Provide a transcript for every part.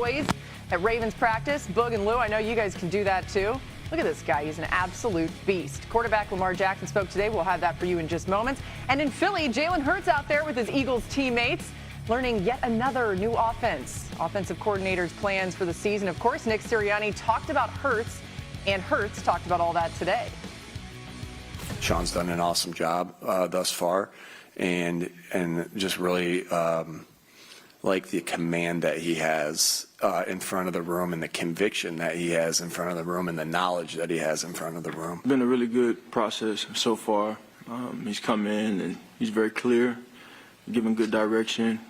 boys at Ravens practice. Boog and Lou, I know you guys can do that too. Look at this guy. He's an absolute beast. Quarterback Lamar Jackson spoke today. We'll have that for you in just moments. And in Philly, Jalen Hurts out there with his Eagles teammates, learning yet another new offense. Offensive coordinator's plans for the season. Of course, Nick Sirianni talked about Hurts, and Hurts talked about all that today. Sean's done an awesome job thus far, and just really like the command that he has in front of the room, and the conviction that he has in front of the room, and the knowledge that he has in front of the room. It's been a really good process so far. He's come in and he's very clear, giving good direction.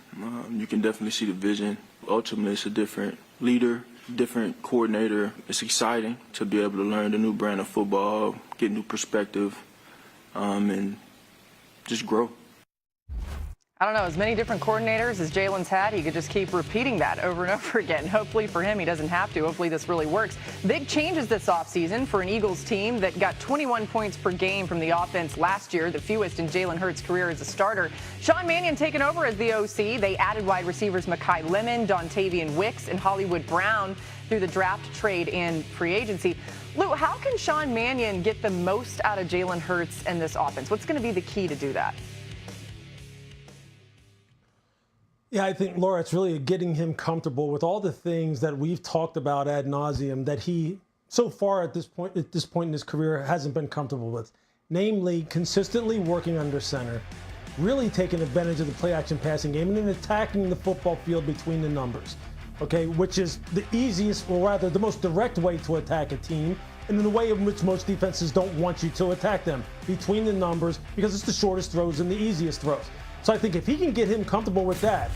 You can definitely see the vision. Ultimately, it's a different leader, different coordinator. It's exciting to be able to learn the new brand of football, get new perspective, and just grow. I don't know, as many different coordinators as Jalen's had, he could just keep repeating that over and over again. Hopefully for him, he doesn't have to. Hopefully this really works. Big changes this offseason for an Eagles team that got 21 points per game from the offense last year, the fewest in Jalen Hurts' career as a starter. Sean Mannion taking over as the OC. They added wide receivers Mekhi Lemon, Dontavian Wicks, and Hollywood Brown through the draft, trade, and free agency. Lou, how can Sean Mannion get the most out of Jalen Hurts and this offense? What's going to be the key to do that? Yeah, I think, Laura, it's really getting him comfortable with all the things that we've talked about ad nauseum that he, so far at this point in his career, hasn't been comfortable with. Namely, consistently working under center, really taking advantage of the play-action passing game, and then attacking the football field between the numbers, okay, which is the easiest, or rather the most direct way to attack a team, and in the way in which most defenses don't want you to attack them, between the numbers, because it's the shortest throws and the easiest throws. So I think if he can get him comfortable with that,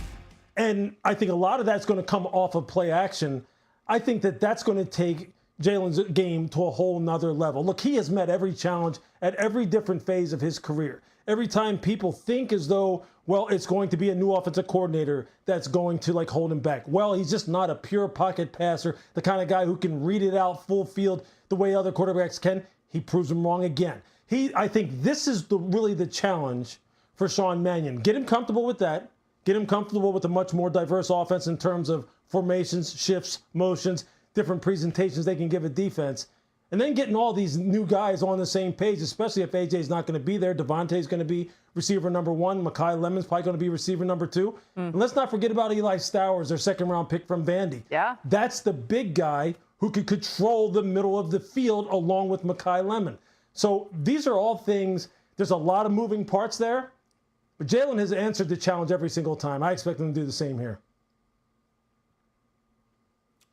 and I think a lot of that's going to come off of play action, I think that that's going to take Jalen's game to a whole nother level. Look, he has met every challenge at every different phase of his career. Every time people think as though, well, it's going to be a new offensive coordinator that's going to like hold him back. Well, he's just not a pure pocket passer, the kind of guy who can read it out full field the way other quarterbacks can. He proves him wrong again. I think this is really the challenge for Sean Mannion. Get him comfortable with that. Get him comfortable with a much more diverse offense in terms of formations, shifts, motions, different presentations they can give a defense. And then getting all these new guys on the same page, especially if AJ's not going to be there. Devontae's going to be receiver number 1. Mekhi Lemon's probably going to be receiver number 2. And let's not forget about Eli Stowers, their second-round pick from Vandy. Yeah. That's the big guy who could control the middle of the field along with Mekhi Lemon. So these are all things, there's a lot of moving parts there. But Jalen has answered the challenge every single time. I expect him to do the same here.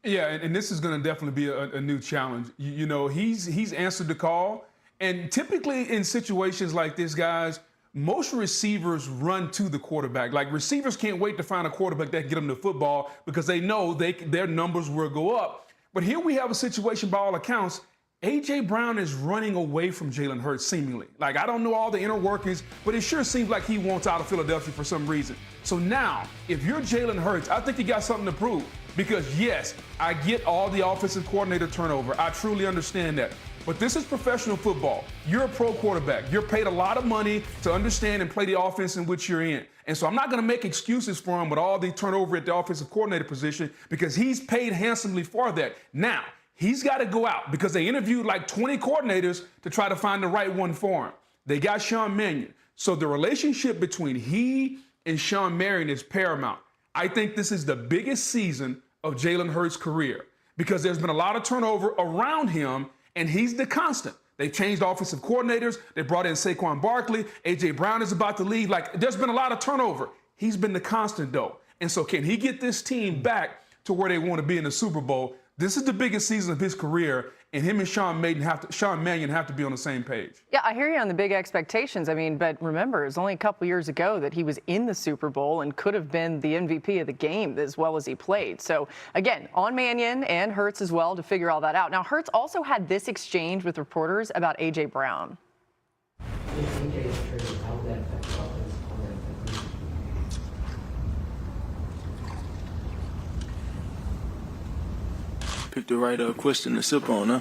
Yeah, and this is going to definitely be a new challenge. You know, he's answered the call. And typically in situations like this, guys, most receivers run to the quarterback. Like, receivers can't wait to find a quarterback that can get them the football because they know their numbers will go up. But here we have a situation, by all accounts, A.J. Brown is running away from Jalen Hurts, seemingly. Like, I don't know all the inner workings, but it sure seems like he wants out of Philadelphia for some reason. So now, if you're Jalen Hurts, I think you got something to prove. Because, yes, I get all the offensive coordinator turnover. I truly understand that. But this is professional football. You're a pro quarterback. You're paid a lot of money to understand and play the offense in which you're in. And so I'm not going to make excuses for him with all the turnover at the offensive coordinator position because he's paid handsomely for that. Now, he's got to go out because they interviewed like 20 coordinators to try to find the right one for him. They got Sean Mannion. So the relationship between he and Sean Mannion is paramount. I think this is the biggest season of Jalen Hurts' career because there's been a lot of turnover around him, and he's the constant. They changed offensive coordinators. They brought in Saquon Barkley. A.J. Brown is about to leave. Like, there's been a lot of turnover. He's been the constant, though. And so can he get this team back to where they want to be in the Super Bowl? This is the biggest season of his career, and him and Sean Mannion have to be on the same page. Yeah, I hear you on the big expectations. I mean, but remember, it was only a couple years ago that he was in the Super Bowl and could have been the MVP of the game as well as he played. So, again, on Mannion and Hurts as well to figure all that out. Now, Hurts also had this exchange with reporters about A.J. Brown. Picked the right question to sip on, huh?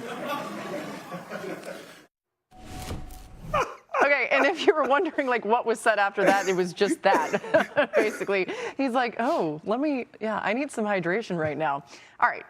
Okay, and if if you were wondering, like, what was said after that, it was just that. Basically, he's like, oh, I need some hydration right now. All right,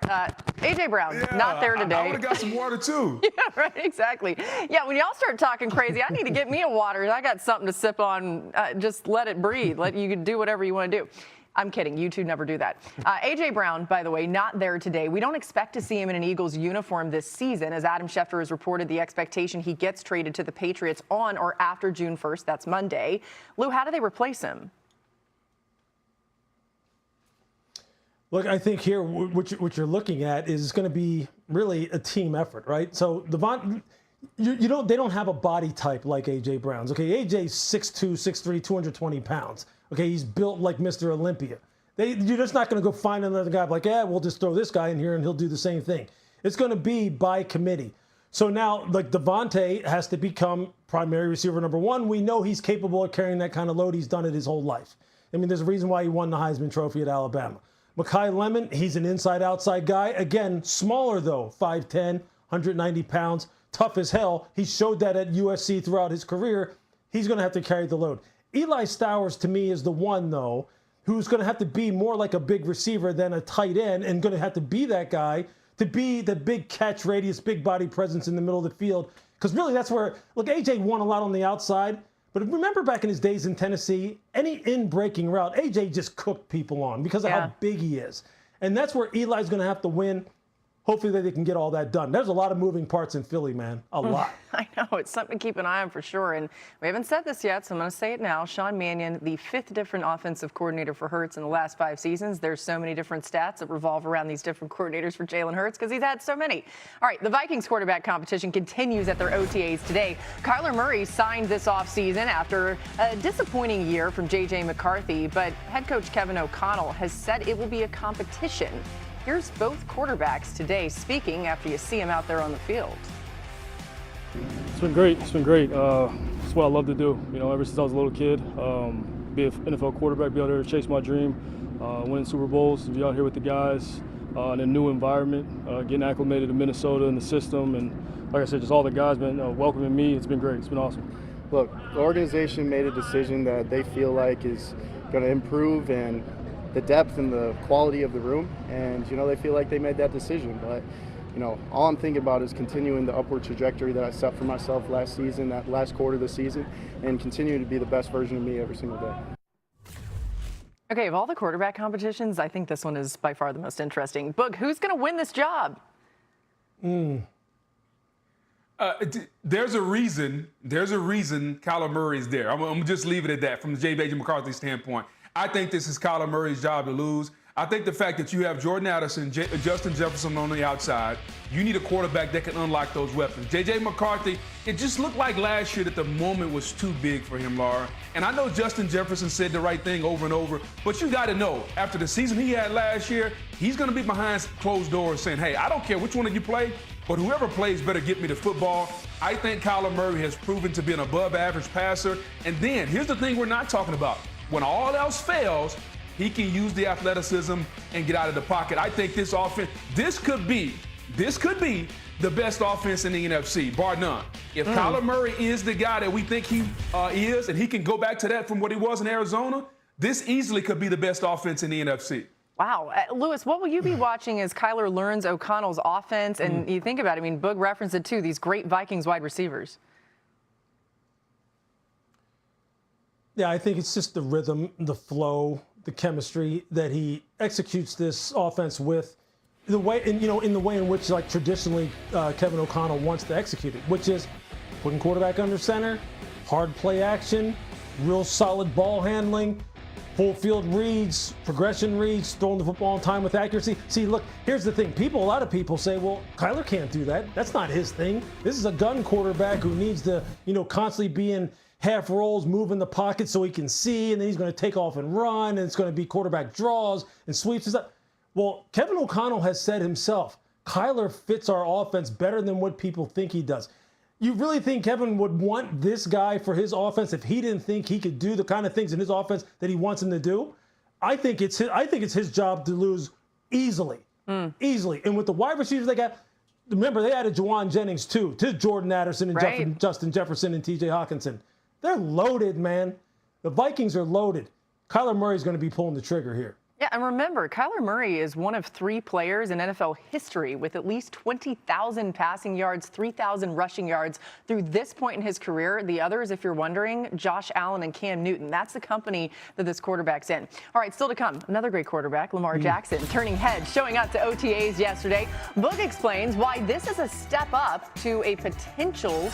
A.J. Brown, not there today. I would have got some water, too. Yeah, right, exactly. Yeah, when y'all start talking crazy, I need to get me a water. I got something to sip on. Just let it breathe. You can do whatever you want to do. I'm kidding. You two never do that. A.J. Brown, by the way, not there today. We don't expect to see him in an Eagles uniform this season. As Adam Schefter has reported, the expectation he gets traded to the Patriots on or after June 1st. That's Monday. Lou, how do they replace him? Look, I think here what you're looking at is going to be really a team effort, right? So they don't have a body type like A.J. Brown's. Okay, AJ's 6'2", 6'3", 220 pounds. Okay, he's built like Mr. Olympia. You're just not going to go find another guy like, we'll just throw this guy in here and he'll do the same thing. It's going to be by committee. So now, like, Devontae has to become primary receiver number one. We know he's capable of carrying that kind of load. He's done it his whole life. I mean, there's a reason why he won the Heisman Trophy at Alabama. Mekhi Lemon, he's an inside-outside guy. Again, smaller though, 5'10", 190 pounds, tough as hell. He showed that at USC throughout his career. He's going to have to carry the load. Eli Stowers, to me, is the one, though, who's going to have to be more like a big receiver than a tight end and going to have to be that guy to be the big catch radius, big body presence in the middle of the field. Because really that's where, look, AJ won a lot on the outside. But remember back in his days in Tennessee, any in-breaking route, AJ just cooked people on because of how big he is. And that's where Eli's going to have to win. Hopefully they can get all that done. There's a lot of moving parts in Philly, man. A lot. I know. It's something to keep an eye on for sure. And we haven't said this yet, so I'm going to say it now. Sean Mannion, the 5th different offensive coordinator for Hurts in the last 5 seasons. There's so many different stats that revolve around these different coordinators for Jalen Hurts because he's had so many. All right, the Vikings quarterback competition continues at their OTAs today. Kyler Murray signed this offseason after a disappointing year from J.J. McCarthy, but head coach Kevin O'Connell has said it will be a competition. Here's both quarterbacks today speaking after you see them out there on the field. It's been great. It's been great. It's what I love to do. You know, ever since I was a little kid, be an NFL quarterback, be out there to chase my dream, winning Super Bowls, to be out here with the guys in a new environment, getting acclimated to Minnesota and the system. And like I said, just all the guys been welcoming me. It's been great. It's been awesome. Look, the organization made a decision that they feel like is going to improve and the depth and the quality of the room, and they feel like they made that decision. But all I'm thinking about is continuing the upward trajectory that I set for myself last season, that last quarter of the season, and continuing to be the best version of me every single day. Okay, of all the quarterback competitions, I think this one is by far the most interesting. Boog, who's going to win this job? There's a reason Kyler Murray is there. I'm going to just leave it at that from the J.J. McCarthy standpoint. I think this is Kyler Murray's job to lose. I think the fact that you have Jordan Addison, Justin Jefferson on the outside, you need a quarterback that can unlock those weapons. J.J. McCarthy, it just looked like last year that the moment was too big for him, Laura. And I know Justin Jefferson said the right thing over and over, but you got to know, after the season he had last year, he's going to be behind closed doors saying, hey, I don't care which one of you play, but whoever plays better get me the football. I think Kyler Murray has proven to be an above-average passer. And then, here's the thing we're not talking about. When all else fails, he can use the athleticism and get out of the pocket. I think this offense, this could be the best offense in the NFC, bar none. If Kyler Murray is the guy that we think he is, and he can go back to that from what he was in Arizona, this easily could be the best offense in the NFC. Wow. Lewis, what will you be watching as Kyler learns O'Connell's offense? And you think about it, I mean, Boog referenced it too, these great Vikings wide receivers. Yeah, I think it's just the rhythm, the flow, the chemistry that he executes this offense with, the way, and in the way in which, like, traditionally Kevin O'Connell wants to execute it, which is putting quarterback under center, hard play action, real solid ball handling, full field reads, progression reads, throwing the football on time with accuracy. See, look, here's the thing. A lot of people say, well, Kyler can't do that. That's not his thing. This is a gun quarterback who needs to, constantly be in half rolls, move in the pocket so he can see, and then he's going to take off and run, and it's going to be quarterback draws and sweeps and stuff. Well, Kevin O'Connell has said himself, Kyler fits our offense better than what people think he does. You really think Kevin would want this guy for his offense if he didn't think he could do the kind of things in his offense that he wants him to do? I think it's his job to lose easily. Easily. And with the wide receivers they got, remember, they added Juwan Jennings too, to Jordan Addison and Justin Jefferson and T.J. Hawkinson. They're loaded, man. The Vikings are loaded. Kyler Murray's going to be pulling the trigger here. Yeah, and remember, Kyler Murray is one of 3 players in NFL history with at least 20,000 passing yards, 3,000 rushing yards through this point in his career. The others, if you're wondering, Josh Allen and Cam Newton. That's the company that this quarterback's in. All right, still to come, another great quarterback, Lamar Jackson, turning heads, showing up to OTAs yesterday. Book explains why this is a step up to a potential